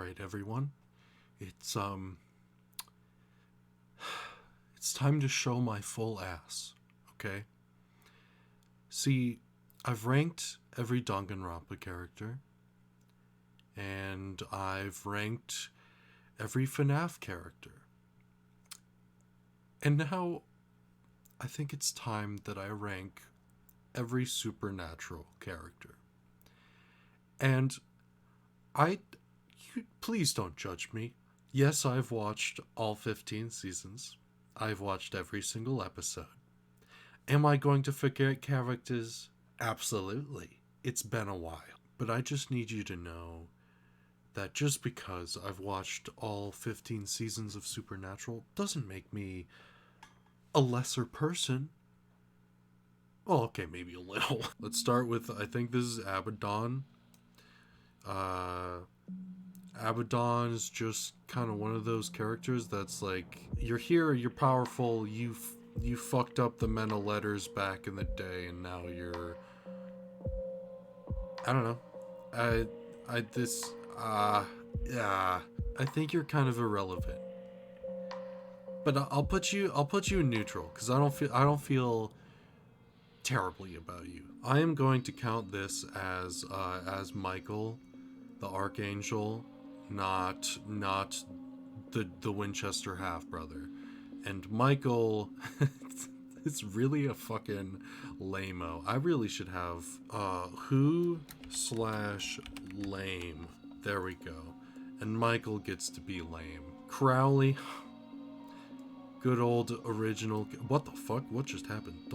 right, everyone. It's it's time to show my full ass, okay? See, I've ranked every Danganronpa character, and I've ranked every FNAF character. And now I think it's time that I rank every supernatural character. And please don't judge me. Yes, I've watched all 15 seasons. I've watched every single episode. Am I going to forget characters? Absolutely. It's been a while. But I just need you to know that just because I've watched all 15 seasons of Supernatural doesn't make me a lesser person. Well, okay, maybe a little. Let's start with, I think this is Abaddon. Abaddon is just kind of one of those characters that's like, you're here, you're powerful, you fucked up the men of letters back in the day, and now you're, I don't know. Yeah, I think you're kind of irrelevant. But I'll put you in neutral because I don't feel terribly about you. I am going to count this as Michael, the Archangel, not the Winchester half brother. And Michael is really a fucking lame-o. I really should have who/lame. There we go. And Michael gets to be lame. Crowley, good old original. What the fuck? What just happened?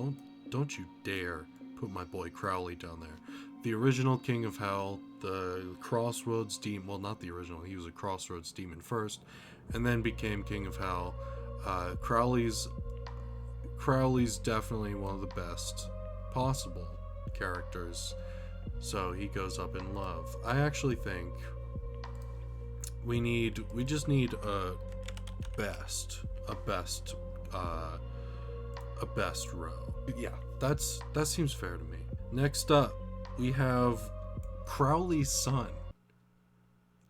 Don't you dare put my boy Crowley down there. The original King of Hell, the Crossroads Demon. Well, not the original. He was a Crossroads Demon first, and then became King of Hell. Crowley's definitely one of the best possible characters, so he goes up in love. I actually think we just need a best row. Yeah, that seems fair to me. Next up, we have Crowley's son.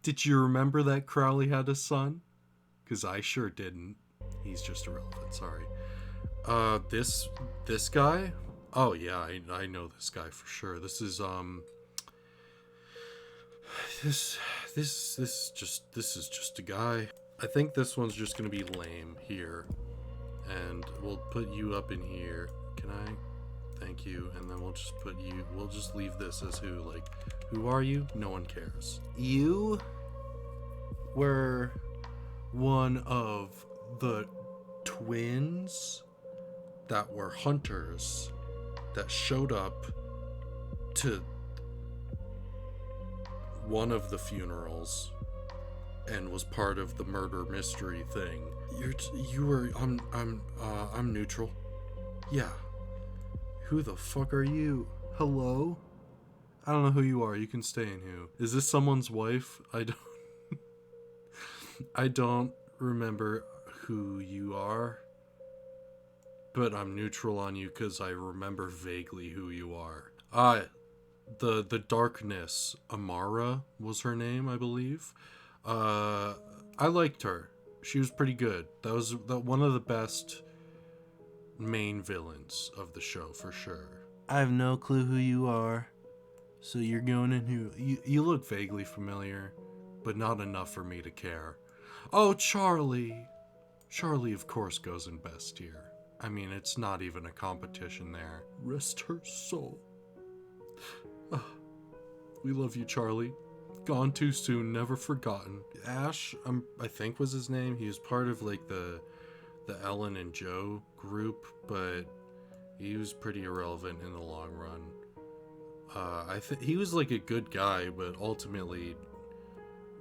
Did you remember that Crowley had a son? Because I sure didn't. He's just irrelevant, sorry. This guy? Oh yeah, I know this guy for sure. This is this is just a guy. I think this one's just gonna be lame here. And we'll put you up in here. Can I? Thank you. And then we'll just leave this as who. Like, who are you? No one cares. You were one of the twins that were hunters that showed up to one of the funerals and was part of the murder mystery thing. I'm neutral. Yeah. Who the fuck are you? Hello? I don't know who you are. You can stay in who. Is this someone's wife? I don't remember who you are, but I'm neutral on you because I remember vaguely who you are. The Darkness, Amara was her name, I believe. I liked her. She was pretty good. That was one of the best main villains of the show, for sure. I have no clue who you are, so you're going in who. You look vaguely familiar, but not enough for me to care. Oh, Charlie! Charlie, of course, goes in best tier. I mean, it's not even a competition there. Rest her soul. We love you, Charlie. Gone too soon, never forgotten. Ash, I think was his name. He was part of like the Ellen and Joe group, but he was pretty irrelevant in the long run. I think he was like a good guy, but ultimately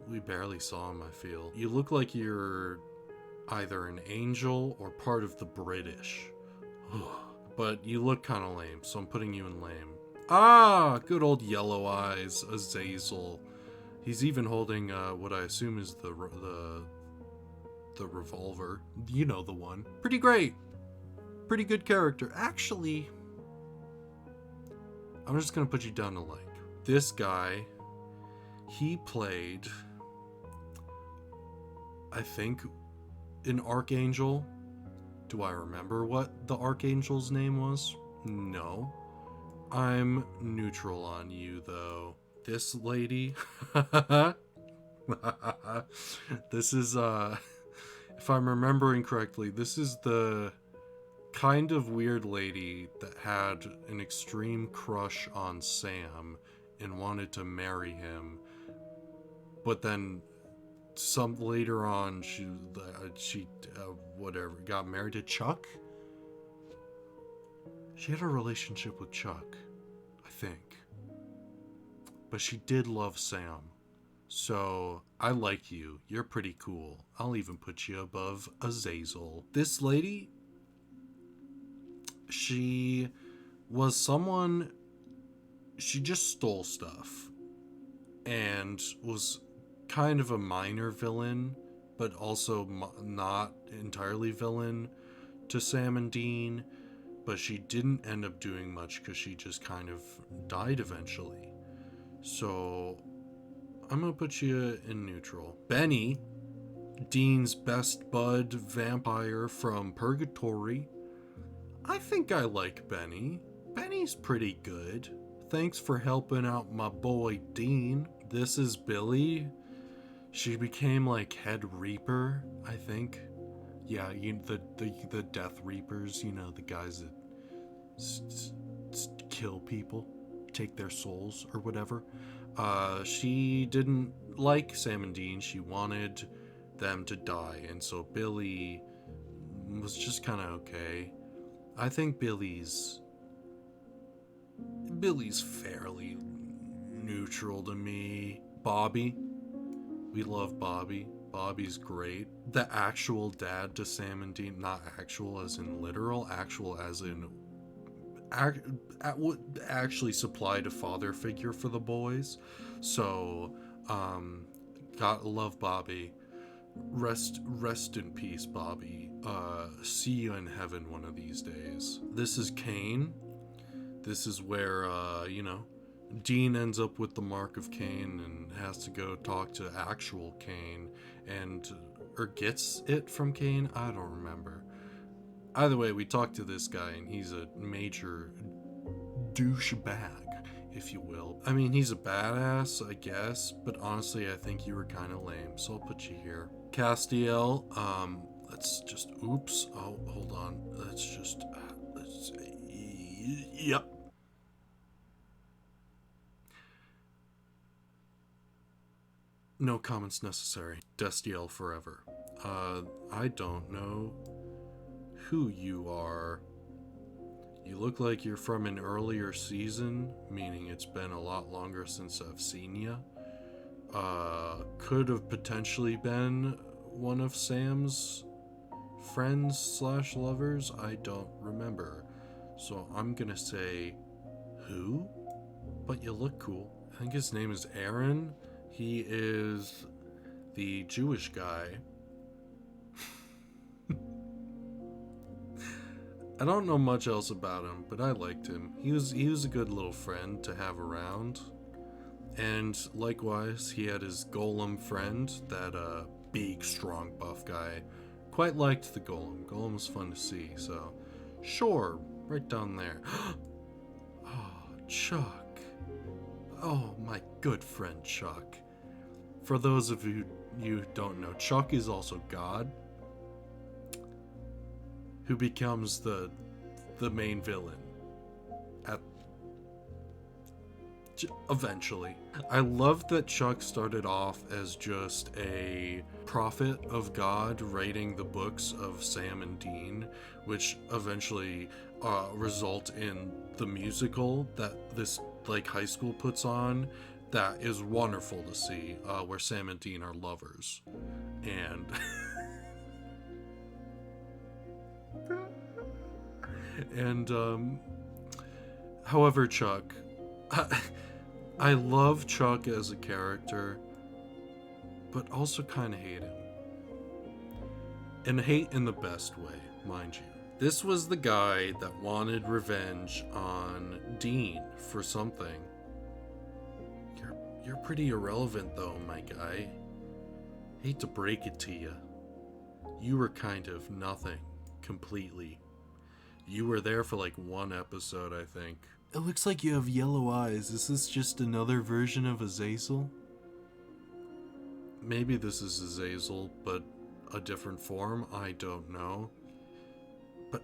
we barely saw him, I feel. You look like you're either an angel or part of the British. But you look kind of lame, so I'm putting you in lame. Ah, good old Yellow Eyes, Azazel. He's even holding what I assume is the revolver. You know the one. Pretty great. Pretty good character. Actually, I'm just gonna put you down to like this guy. He played I think, an archangel. Do I remember what the archangel's name was? No. I'm neutral on you, though. This lady. This is, if I'm remembering correctly, this is the kind of weird lady that had an extreme crush on Sam and wanted to marry him, but then some later on she whatever, got married to Chuck. She had a relationship with Chuck, I think, but she did love Sam. So I like you. You're pretty cool. I'll even put you above Azazel. This lady, she was someone, she just stole stuff and was kind of a minor villain, but also not entirely villain to Sam and Dean. But she didn't end up doing much because she just kind of died eventually. So I'm gonna put you in neutral. Benny, Dean's best bud vampire from Purgatory. I think I like Benny. Benny's pretty good. Thanks for helping out my boy Dean. This is Billy. She became like head reaper, I think. Yeah, the Death Reapers, the guys that kill people, take their souls or whatever. She didn't like Sam and Dean. She wanted them to die, and so Billy was just kind of okay. I think Billy's fairly neutral to me. Bobby, we love Bobby. Bobby's great. The actual dad to Sam and Dean, not actual as in literal, actual as in actually supplied a father figure for the boys. So, love Bobby. Rest in peace, Bobby. See you in heaven one of these days. This is Cain. This is where, Dean ends up with the mark of Cain and has to go talk to actual Cain, or gets it from Cain. I don't remember. Either way, we talk to this guy and he's a major douchebag, if you will. I mean, he's a badass, I guess, but honestly, I think you were kind of lame, so I'll put you here. Castiel, let's just, oops, oh, hold on. Yep. No comments necessary. Destiel forever. I don't know who you are. You look like you're from an earlier season, meaning it's been a lot longer since I've seen you. Could have potentially been one of Sam's friends / lovers. I don't remember. So I'm gonna say, who? But you look cool. I think his name is Aaron. He is the Jewish guy. I don't know much else about him, but I liked him. He was a good little friend to have around. And likewise, he had his golem friend, that big, strong, buff guy. Quite liked the golem. Golem was fun to see, so sure, right down there. Oh, Chuck. Oh, my good friend Chuck. For those of you who don't know, Chuck is also God, who becomes the main villain eventually. I love that Chuck started off as just a prophet of God writing the books of Sam and Dean, which eventually result in the musical that this high school puts on. That is wonderful to see, where Sam and Dean are lovers. And however, Chuck, I love Chuck as a character, but also kind of hate him. And hate in the best way, mind you. This was the guy that wanted revenge on Dean for something. You're pretty irrelevant though, my guy. Hate to break it to you. You were kind of nothing, completely. You were there for like one episode, I think. It looks like you have yellow eyes. Is this just another version of Azazel? Maybe this is Azazel, but a different form? I don't know. But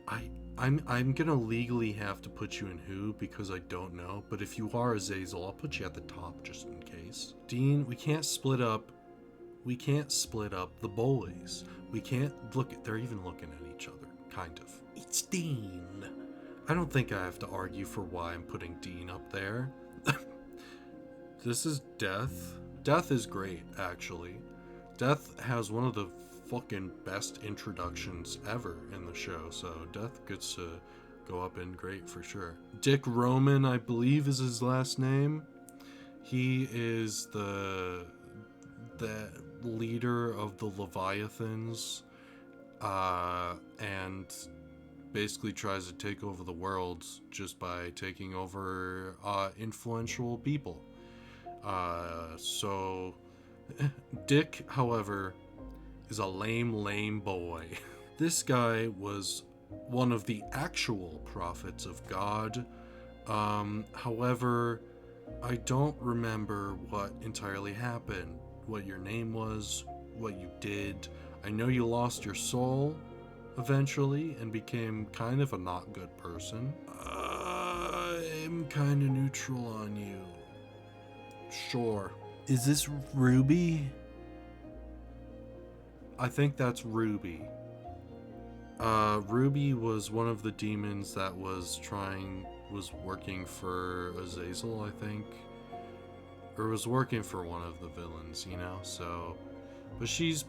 I'm gonna legally have to put you in who because I don't know. But if you are Azazel, I'll put you at the top just in case. Dean, we can't split up. We can't split up the boys. We can't look at. They're even looking at each other, kind of. It's Dean. I don't think I have to argue for why I'm putting Dean up there. This is Death. Death is great, actually. Death has one of the fucking best introductions ever in the show, so Death gets to go up in great for sure. Dick Roman, I believe, is his last name. He is the leader of the Leviathans, and basically tries to take over the world just by taking over influential people. So Dick, however, is a lame boy. This guy was one of the actual prophets of God. However, I don't remember what entirely happened, what your name was, what you did. I know you lost your soul eventually and became kind of a not good person. I'm kind of neutral on you. Sure. Is this Ruby? I think that's Ruby. Ruby was one of the demons that was working for Azazel, I think. Or was working for one of the villains, you know, so. But she's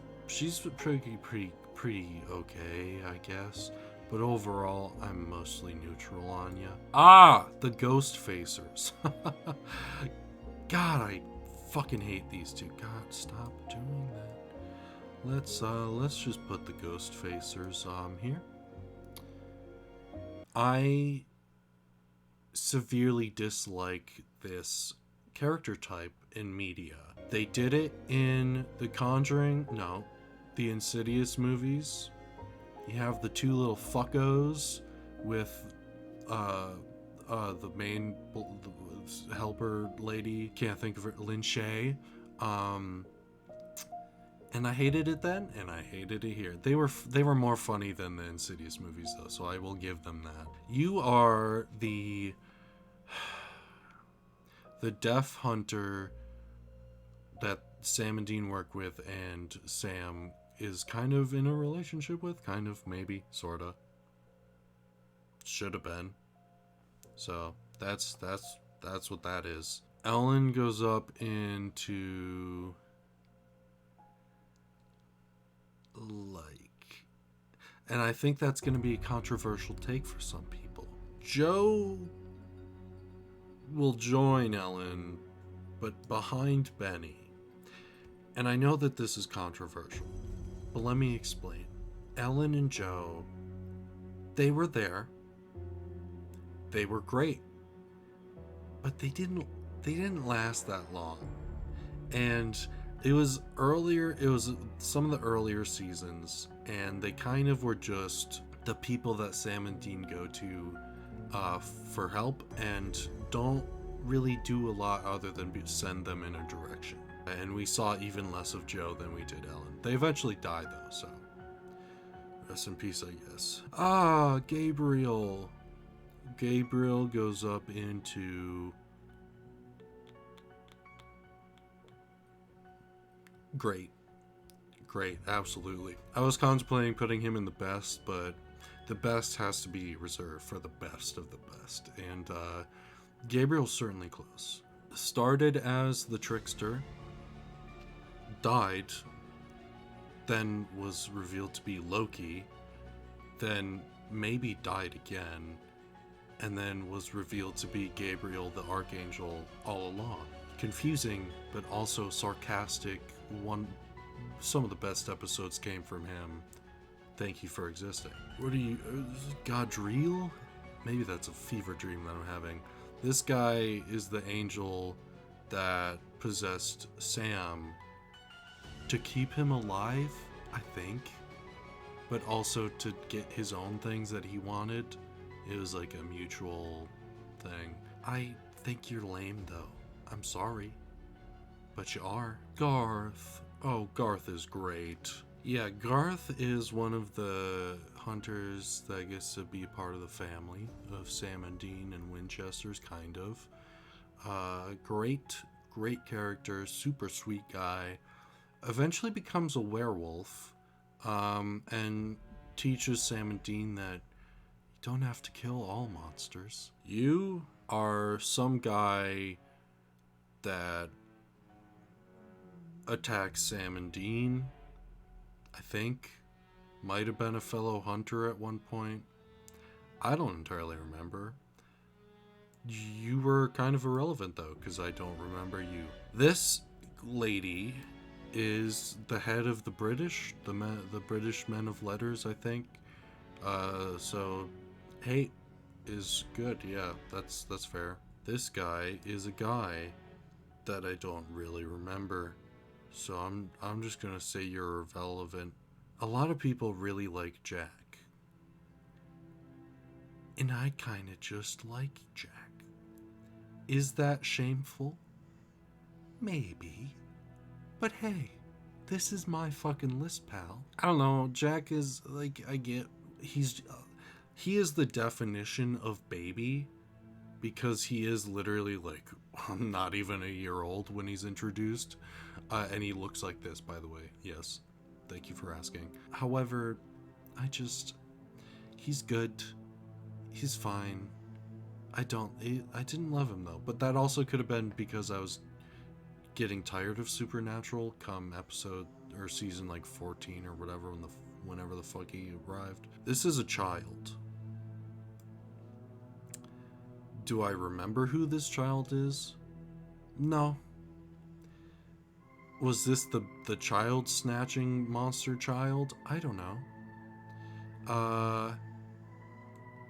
pretty okay, I guess. But overall, I'm mostly neutral on ya. The Ghost Facers. God, I fucking hate these two. God, stop doing that. Let's just put the Ghost Facers here. I severely dislike this character type in media. They did it in the the Insidious movies. You have the two little fuckos with the main helper lady, can't think of her, Lin Shaye. And I hated it then, and I hated it here. They were more funny than the Insidious movies, though, so I will give them that. You are the deaf hunter that Sam and Dean work with, and Sam is kind of in a relationship with, kind of, maybe, sorta. Should have been. So that's what that is. Ellen goes up into and I think that's going to be a controversial take for some people. Joe will join Ellen, but behind Benny. And I know that this is controversial, but let me explain. Ellen and Joe, they were there. They were great. But they didn't last that long. And it was some of the earlier seasons, and they kind of were just the people that Sam and Dean go to for help and don't really do a lot other than send them in a direction. And we saw even less of Joe than we did Ellen. They eventually died though, so rest in peace, I guess. Gabriel. Gabriel goes up into great, absolutely. I was contemplating putting him in the best, but the best has to be reserved for the best of the best, and Gabriel's certainly close. Started as the trickster, died, then was revealed to be Loki, then maybe died again, and then was revealed to be Gabriel the Archangel all along. Confusing, but also sarcastic. Some of the best episodes came from him. Thank you for existing. What are you, Godriel? Maybe that's a fever dream that I'm having. This guy is the angel that possessed Sam to keep him alive, I think, but also to get his own things that he wanted. It was like a mutual thing. I think you're lame, though. I'm sorry. But you are. Garth. Oh, Garth is great. Yeah, Garth is one of the hunters that gets to be part of the family of Sam and Dean and Winchester's, kind of. Great character, super sweet guy. Eventually becomes a werewolf, and teaches Sam and Dean that you don't have to kill all monsters. You are some guy that attacks Sam and Dean, I think. Might have been a fellow hunter at one point. I don't entirely remember. You were kind of irrelevant, though, because I don't remember you. This lady is the head of the British, the British Men of Letters, I think. So hate is good. Yeah, that's fair. This guy is a guy that I don't really remember. So I'm just gonna say you're irrelevant. A lot of people really like Jack. And I kinda just like Jack. Is that shameful? Maybe. But hey, this is my fucking list, pal. I don't know, Jack is, like, I get, he is the definition of baby, because he is literally, like, not even a year old when he's introduced. And he looks like this, by the way. Yes. Thank you for asking. However, he's good. He's fine. I didn't love him, though. But that also could have been because I was getting tired of Supernatural come episode or season like 14 or whatever, whenever the fuck he arrived. This is a child. Do I remember who this child is? No. Was this the child snatching monster child? I don't know.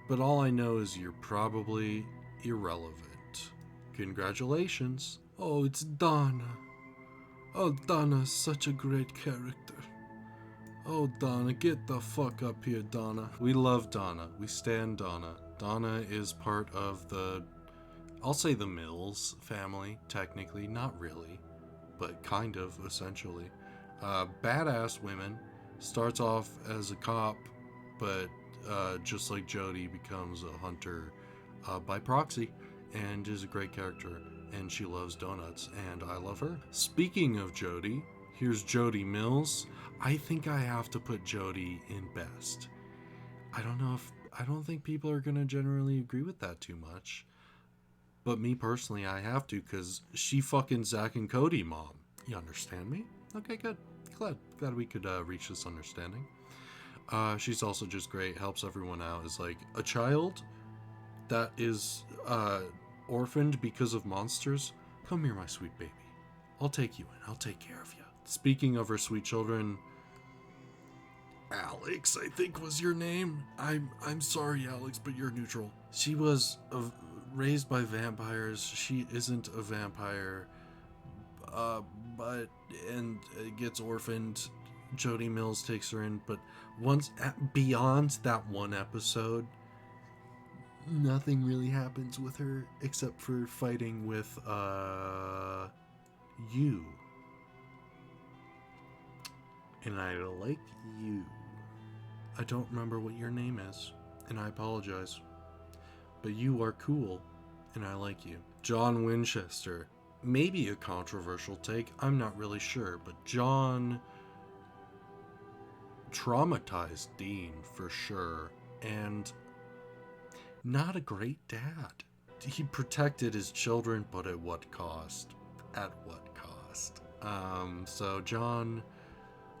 But all I know is you're probably irrelevant. Congratulations. Oh, it's Donna. Oh, Donna's such a great character. Oh, Donna, get the fuck up here, Donna. We love Donna. We stan Donna. Donna is part of I'll say the Mills family, technically. Not really, but kind of, essentially. Badass women. Starts off as a cop, but just like Jody, becomes a hunter by proxy, and is a great character. And she loves donuts, and I love her. Speaking of Jody, here's Jody Mills. I think I have to put Jody in best. I don't think people are gonna generally agree with that too much. But me personally, I have to, because she fucking Zach and Cody mom. You understand me? Okay, good. Glad we could reach this understanding. She's also just great, helps everyone out. Is like a child that is orphaned because of monsters. Come here, my sweet baby. I'll take you in. I'll take care of you. Speaking of her sweet children, Alex, I think was your name. I'm sorry, Alex, but you're neutral. She was raised by vampires. She isn't a vampire, but gets orphaned. Jody Mills takes her in, but beyond that one episode, nothing really happens with her except for fighting with you. And I like you. I don't remember what your name is, and I apologize. But you are cool, and I like you. John Winchester. Maybe a controversial take, I'm not really sure, but John traumatized Dean for sure, and not a great dad. He protected his children, but at what cost? At what cost? So John,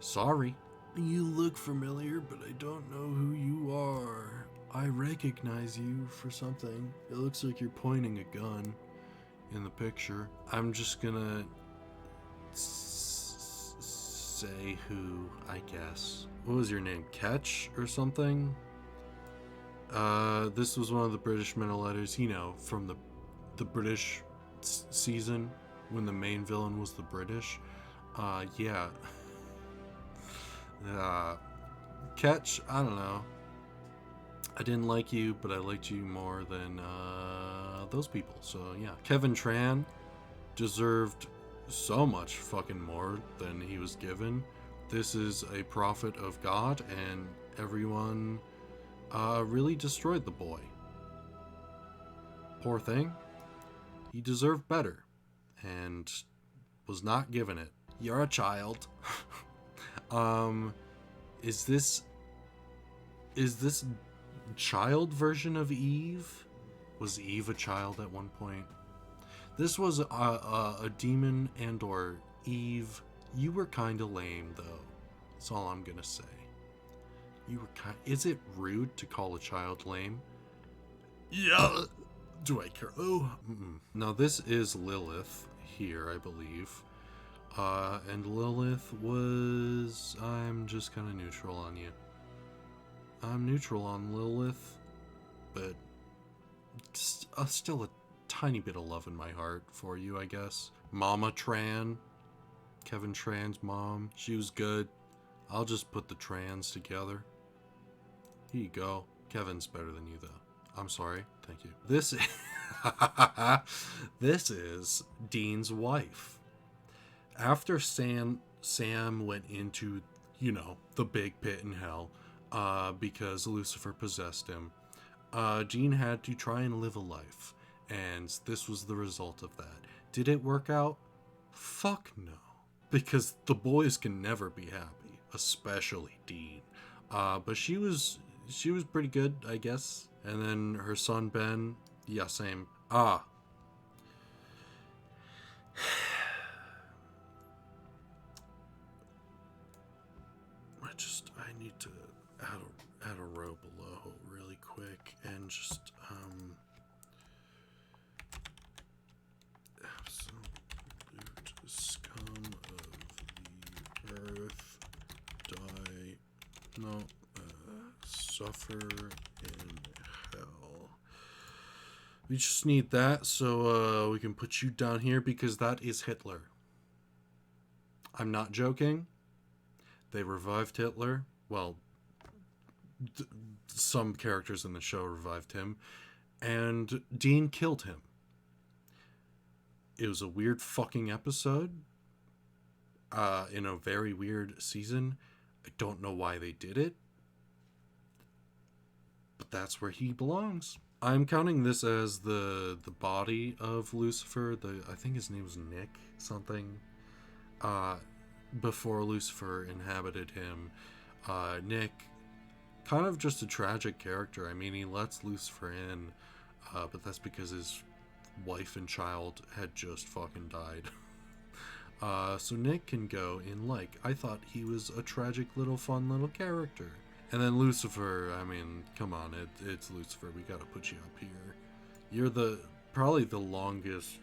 sorry. You look familiar, but I don't know who you are. I recognize you for something. It looks like you're pointing a gun in the picture. I'm just gonna say who, I guess. What was your name? Ketch or something? This was one of the British Men of Letters, from the British season when the main villain was the British. Yeah. Catch, I don't know. I didn't like you, but I liked you more than those people. So yeah, Kevin Tran deserved so much fucking more than he was given. This is a prophet of God, and everyone really destroyed the boy. Poor thing. He deserved better, and was not given it. You're a child. Is this child version of Eve? Was Eve a child at one point? This was a demon, and or Eve. You were kind of lame, though. That's all I'm gonna say. You were kind. Is it rude to call a child lame? Yeah. Do I care? Oh. Now this is Lilith here, I believe. And Lilith was... I'm just kind of neutral on you. I'm neutral on Lilith, but still a tiny bit of love in my heart for you, I guess. Mama Tran, Kevin Tran's mom, she was good. I'll just put the Trans together. Here you go. Kevin's better than you, though. I'm sorry. Thank you. This is Dean's wife. After Sam went into, the big pit in hell, because Lucifer possessed him, Dean had to try and live a life, and this was the result of that. Did it work out? Fuck no. Because the boys can never be happy, especially Dean. But she was pretty good, I guess. And then her son Ben, yeah, same. I need to add a row below really quick and just absolute scum of the earth suffer in hell. We just need that so we can put you down here, because that is Hitler. I'm not joking. They revived Hitler. Well, some characters in the show revived him, and Dean killed him. It was a weird fucking episode in a very weird season. I don't know why they did it, but that's where he belongs. I'm counting this as the body of Lucifer. I think his name was Nick something. Before Lucifer inhabited him, Nick, kind of just a tragic character. I mean, he lets Lucifer in, but that's because his wife and child had just fucking died. So Nick can go in. I thought he was a tragic fun little character. And then Lucifer, I mean, come on, it's Lucifer. We gotta put you up here. You're probably the longest...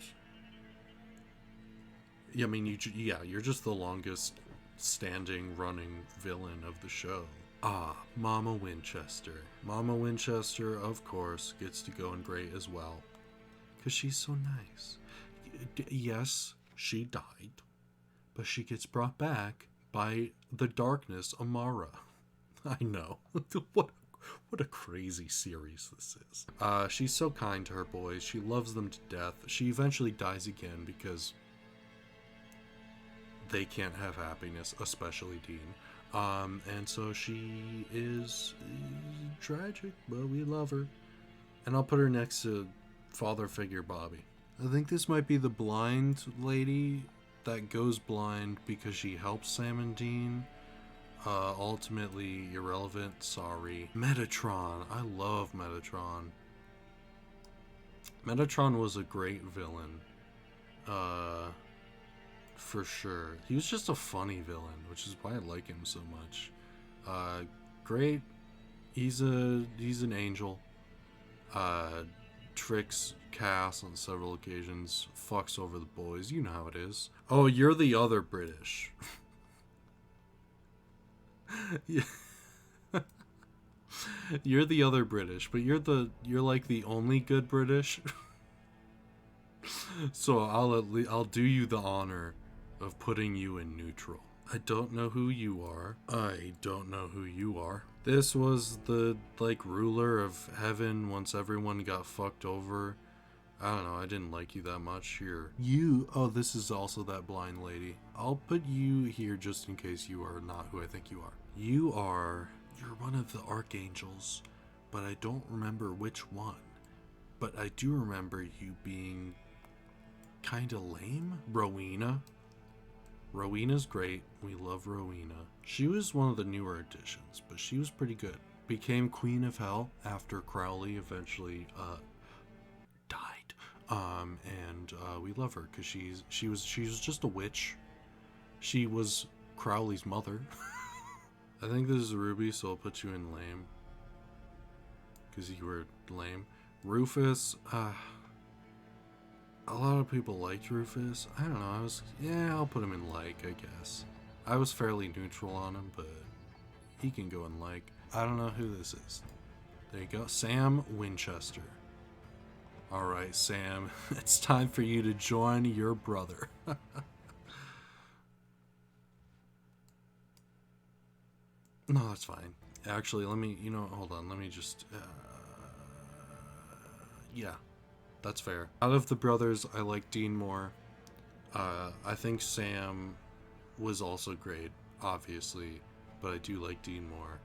I mean, you're just the longest standing, running villain of the show. Mama Winchester. Mama Winchester, of course, gets to go in great as well, because she's so nice. Yes, she died, but she gets brought back by the darkness, Amara. I know. What a crazy series this is. She's so kind to her boys. She loves them to death. She eventually dies again because they can't have happiness, especially Dean. And so she is tragic, but we love her. And I'll put her next to father figure Bobby. I think this might be the blind lady that goes blind because she helps Sam and Dean. Ultimately irrelevant, sorry. Metatron. I love Metatron. Metatron was a great villain. For sure. He was just a funny villain, which is why I like him so much. Great. He's an angel. Tricks Cass on several occasions. Fucks over the boys. You know how it is. Oh, you're the other British. Yeah. You're the other British, but you're like the only good British. So I'll do you the honor of putting you in neutral. I don't know who you are. I don't know who you are. This was the, like, ruler of heaven once everyone got fucked over. I don't know, I didn't like you that much. Here. You, oh, this is also that blind lady. I'll put you here just in case you are not who I think you are. You're one of the archangels, but I don't remember which one. But I do remember you being kinda lame. Rowena. Rowena's great. We love Rowena. She was one of the newer additions, but she was pretty good. Became Queen of Hell after Crowley eventually died. And we love her because she was just a witch. She was Crowley's mother. I think this is Ruby, so I'll put you in lame because you were lame. Rufus, a lot of people liked Rufus. I don't know, I'll put him in like, I guess. I was fairly neutral on him, but he can go in like. I don't know who this is. There you go. Sam Winchester. Alright, Sam. It's time for you to join your brother. No, that's fine. Actually, let me, hold on. Let me just, yeah. That's fair. Out of the brothers, I like Dean more. I think Sam was also great, obviously, but I do like Dean more.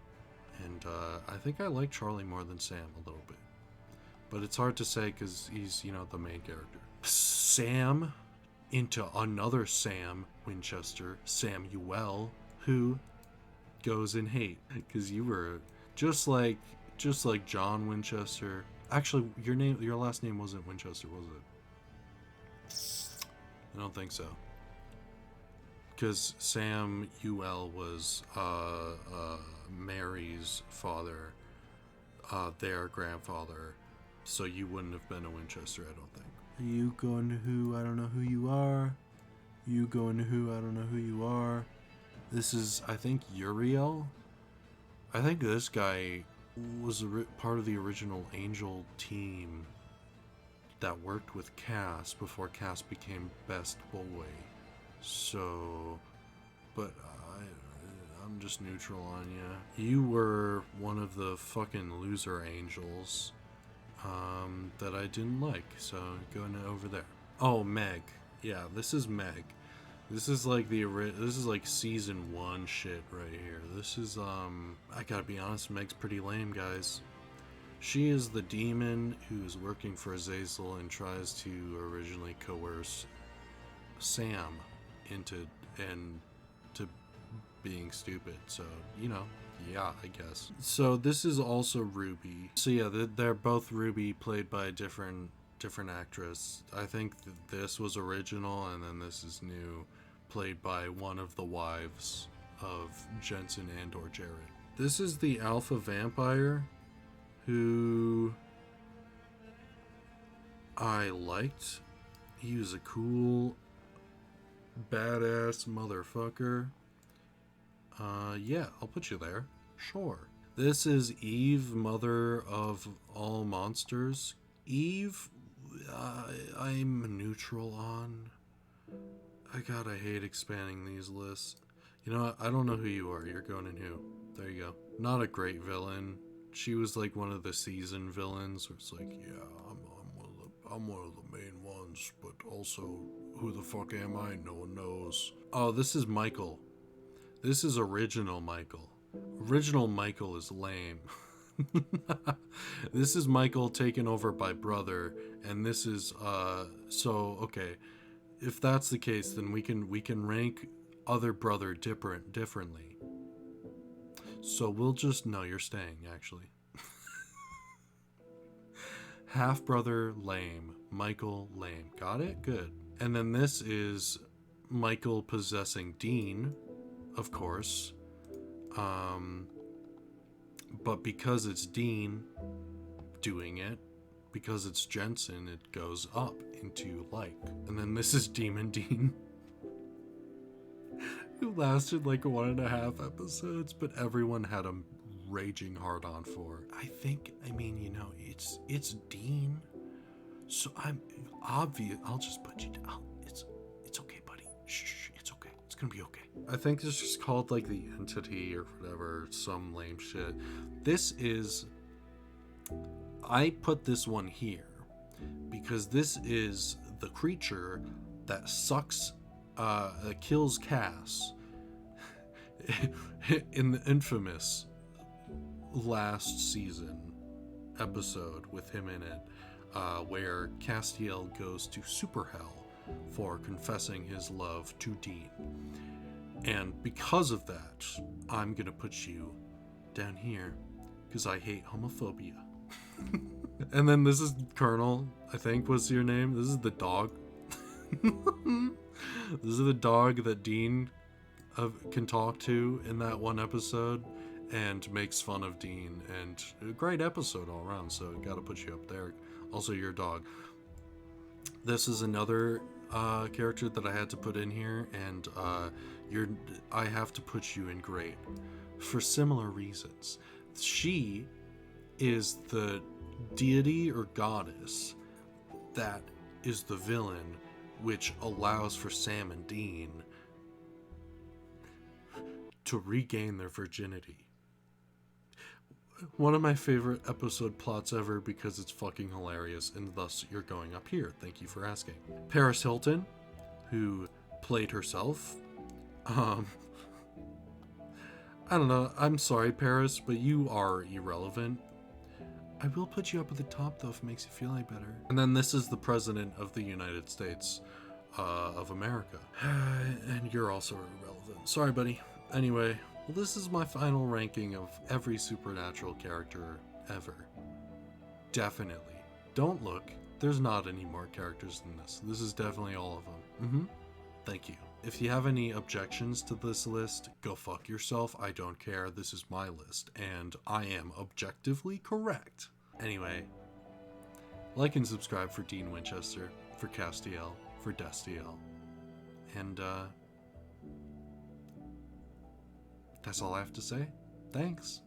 And I think I like Charlie more than Sam a little bit. But it's hard to say because he's, the main character. Sam into another Sam Winchester, Samuel, who goes in hate. Because you were just like John Winchester. Actually, your last name wasn't Winchester, was it? I don't think so. Because Samuel was Mary's father, their grandfather, so you wouldn't have been a Winchester, I don't think. Are you going to who? I don't know who you are. You going to who? I don't know who you are. This is, I think, Uriel. I think this guy was part of the original Angel team that worked with Cass before Cass became best boy. So, but I'm just neutral on you. You were one of the fucking loser angels that I didn't like, so going over there. Oh, Meg. Yeah, this is Meg. This is like this is like season 1 shit right here. This is I gotta be honest, Meg's pretty lame, guys. She is the demon who's working for Azazel and tries to originally coerce Sam into being stupid. So, yeah, I guess. So this is also Ruby. So yeah, they're both Ruby, played by a different actress. I think this was original and then this is new, played by one of the wives of Jensen and or Jared. This is the alpha vampire who I liked. He was a cool badass motherfucker. Yeah, I'll put you there. Sure. This is Eve, mother of all monsters. Eve, I'm neutral on. I hate expanding these lists. You know what? I don't know who you are. You're going in who. There you go. Not a great villain. She was like one of the season villains where it's like, yeah, I'm one of the main ones, but also, who the fuck am I? No one knows. Oh, this is Michael. This is original Michael. Original Michael is lame. This is Michael taken over by Brother, and this is so okay. If that's the case, then we can rank other Brother differently. So we'll just no, you're staying actually. Half Brother lame, Michael lame. Got it? Good. And then this is Michael possessing Dean, of course. But because it's Dean doing it, because it's Jensen, it goes up into like. And then this is Demon Dean, who lasted like 1.5 episodes, but everyone had a raging hard on for. It's Dean. So I'm obvious. I'll just put you down. It's okay, buddy. Shh, it's okay. It's gonna be okay. I think it's just called like the Entity or whatever, some lame shit. This is, I put this one here because this is the creature that sucks, kills Cass in the infamous last season episode with him in it, where Castiel goes to super hell for confessing his love to Dean. And because of that, I'm gonna put you down here because I hate homophobia. And then this is Colonel, I think was your name. This is the dog. This is the dog that Dean can talk to in that one episode and makes fun of Dean. And a great episode all around, so gotta put you up there. Also your dog. This is another character that I had to put in here, and I have to put you in great for similar reasons. She is the deity or goddess that is the villain, which allows for Sam and Dean to regain their virginity. One of my favorite episode plots ever because it's fucking hilarious, and thus you're going up here. Thank you for asking. Paris Hilton, who played herself. I don't know. I'm sorry, Paris, but you are irrelevant. I will put you up at the top, though, if it makes you feel any better. And then this is the President of the United States of America. And you're also irrelevant. Sorry, buddy. Anyway, well, this is my final ranking of every supernatural character ever. Definitely. Don't look. There's not any more characters than this. This is definitely all of them. Thank you. If you have any objections to this list, go fuck yourself. I don't care. This is my list, and I am objectively correct. Anyway, like and subscribe for Dean Winchester, for Castiel, for Destiel, and that's all I have to say. Thanks.